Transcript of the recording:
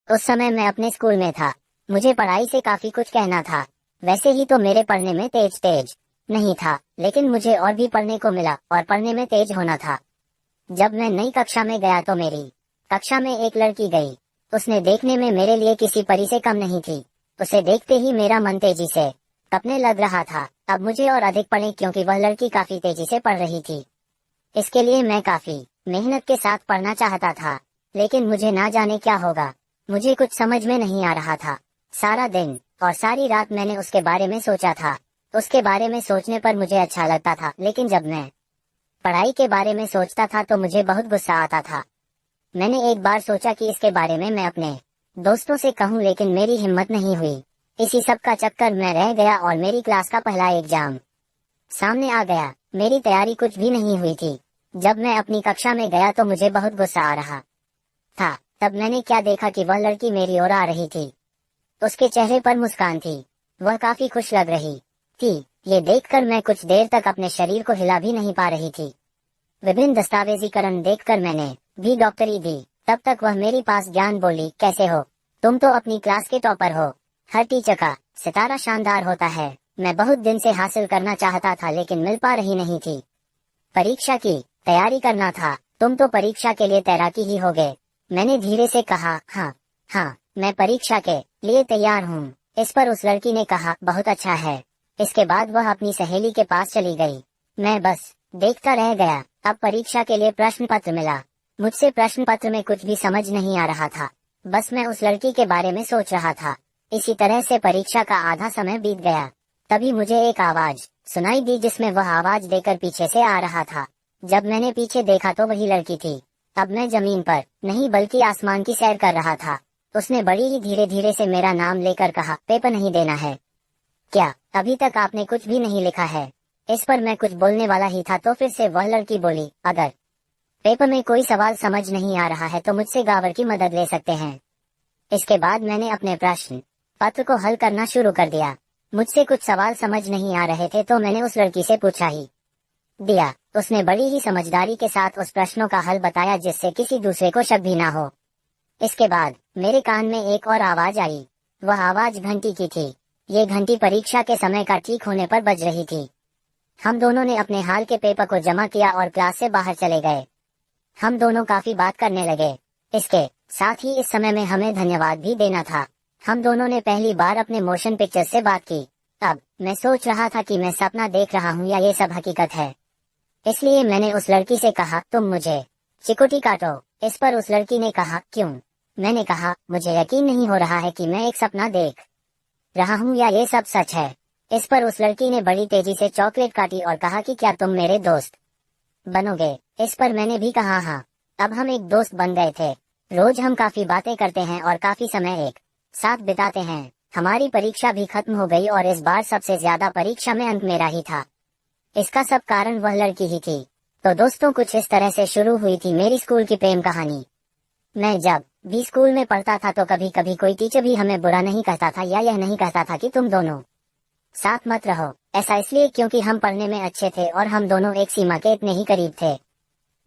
उस समय मैं अपने स्कूल में था। मुझे पढ़ाई से काफी कुछ कहना था। वैसे ही तो मेरे पढ़ने में तेज नहीं था, लेकिन मुझे और भी पढ़ने को मिला और पढ़ने में तेज होना था। जब मैं नई कक्षा में गया तो मेरी कक्षा में एक लड़की गई। उसने देखने में मेरे लिए किसी परी से कम नहीं थी। उसे देखते ही मेरा मन तेजी से कपने लग रहा था। अब मुझे और अधिक पढ़े, क्योंकि वह लड़की काफी तेजी से पढ़ रही थी। इसके लिए मैं काफी मेहनत के साथ पढ़ना चाहता था, लेकिन मुझे ना जाने क्या होगा। मुझे कुछ समझ में नहीं आ रहा था। सारा दिन और सारी रात मैंने उसके बारे में सोचा था। उसके बारे में सोचने पर मुझे अच्छा लगता था, लेकिन जब मैं पढ़ाई के बारे में सोचता था तो मुझे बहुत गुस्सा आता था। मैंने एक बार सोचा कि इसके बारे में मैं अपने दोस्तों से कहूं, लेकिन मेरी हिम्मत नहीं हुई। इसी सब का चक्कर में रह गया और मेरी क्लास का पहला एग्जाम सामने आ गया। मेरी तैयारी कुछ भी नहीं हुई थी। जब मैं अपनी कक्षा में गया तो मुझे बहुत गुस्सा आ रहा था। तब मैंने क्या देखा कि वह लड़की मेरी ओर आ रही थी। उसके चेहरे पर मुस्कान थी। वह काफी खुश लग रही थी। ये देखकर मैं कुछ देर तक अपने शरीर को हिला भी नहीं पा रही थी। विभिन्न दस्तावेजीकरण देखकर मैंने भी डॉक्टरी दी। तब तक वह मेरे पास ज्ञान बोली, कैसे हो? तुम तो अपनी क्लास के टॉपर हो। हर टीचर का सितारा शानदार होता है। मैं बहुत दिन से हासिल करना चाहता था, लेकिन मिल पा रही नहीं थी। परीक्षा की तैयारी करना था। तुम तो परीक्षा के लिए तैराकी ही होगे। मैंने धीरे से कहा, हाँ, मैं परीक्षा के लिए तैयार हूँ। इस पर उस लड़की ने कहा, बहुत अच्छा है। इसके बाद वह अपनी सहेली के पास चली गई। मैं बस देखता रह गया। अब परीक्षा के लिए प्रश्न पत्र मिला। मुझसे प्रश्न पत्र में कुछ भी समझ नहीं आ रहा था। बस मैं उस लड़की के बारे में सोच रहा था। इसी तरह से परीक्षा का आधा समय बीत गया। तभी मुझे एक आवाज सुनाई दी, जिसमें वह आवाज देकर पीछे से आ रहा था। जब मैंने पीछे देखा तो वही लड़की थी। अब मैं जमीन पर नहीं बल्कि आसमान की सैर कर रहा था। उसने बड़ी ही धीरे धीरे से मेरा नाम लेकर कहा, पेपर नहीं देना है क्या? अभी तक आपने कुछ भी नहीं लिखा है। इस पर मैं कुछ बोलने वाला ही था तो फिर से वह लड़की बोली, अगर पेपर में कोई सवाल समझ नहीं आ रहा है तो मुझसे गावर की मदद ले सकते हैं। इसके बाद मैंने अपने प्रश्न पत्र को हल करना शुरू कर दिया। मुझसे कुछ सवाल समझ नहीं आ रहे थे तो मैंने उस लड़की से पूछा ही दिया। उसने बड़ी ही समझदारी के साथ उस प्रश्नों का हल बताया, जिससे किसी दूसरे को शक भी ना हो। इसके बाद मेरे कान में एक और आवाज आई। वह आवाज घंटी की थी। ये घंटी परीक्षा के समय का ठीक होने पर बज रही थी। हम दोनों ने अपने हाल के पेपर को जमा किया और क्लास से बाहर चले गए। हम दोनों काफी बात करने लगे। इसके साथ ही इस समय में हमें धन्यवाद भी देना था। हम दोनों ने पहली बार अपने मोशन पिक्चर से बात की। अब मैं सोच रहा था कि मैं सपना देख रहा हूँ या ये सब हकीकत है। इसलिए मैंने उस लड़की से कहा, तुम मुझे चिकोटी काटो। इस पर उस लड़की ने कहा, क्यों? मैंने कहा, मुझे यकीन नहीं हो रहा है कि मैं एक सपना देख रहा हूँ या ये सब सच है। इस पर उस लड़की ने बड़ी तेजी से चॉकलेट काटी और कहा कि क्या तुम मेरे दोस्त बनोगे? इस पर मैंने भी कहा, हाँ। अब हम एक दोस्त बन गए थे। रोज हम काफी बातें करते हैं और काफी समय एक साथ बिताते हैं। हमारी परीक्षा भी खत्म हो गई और इस बार सबसे ज्यादा परीक्षा में अंक मेरा ही था। इसका सब कारण वह लड़की ही थी। तो दोस्तों, कुछ इस तरह से शुरू हुई थी मेरी स्कूल की प्रेम कहानी। मैं जब भी स्कूल में पढ़ता था तो कभी कभी कोई टीचर भी हमें बुरा नहीं कहता था या यह नहीं कहता था कि तुम दोनों साथ मत रहो। ऐसा इसलिए क्योंकि हम पढ़ने में अच्छे थे और हम दोनों एक सीमा के इतने ही करीब थे।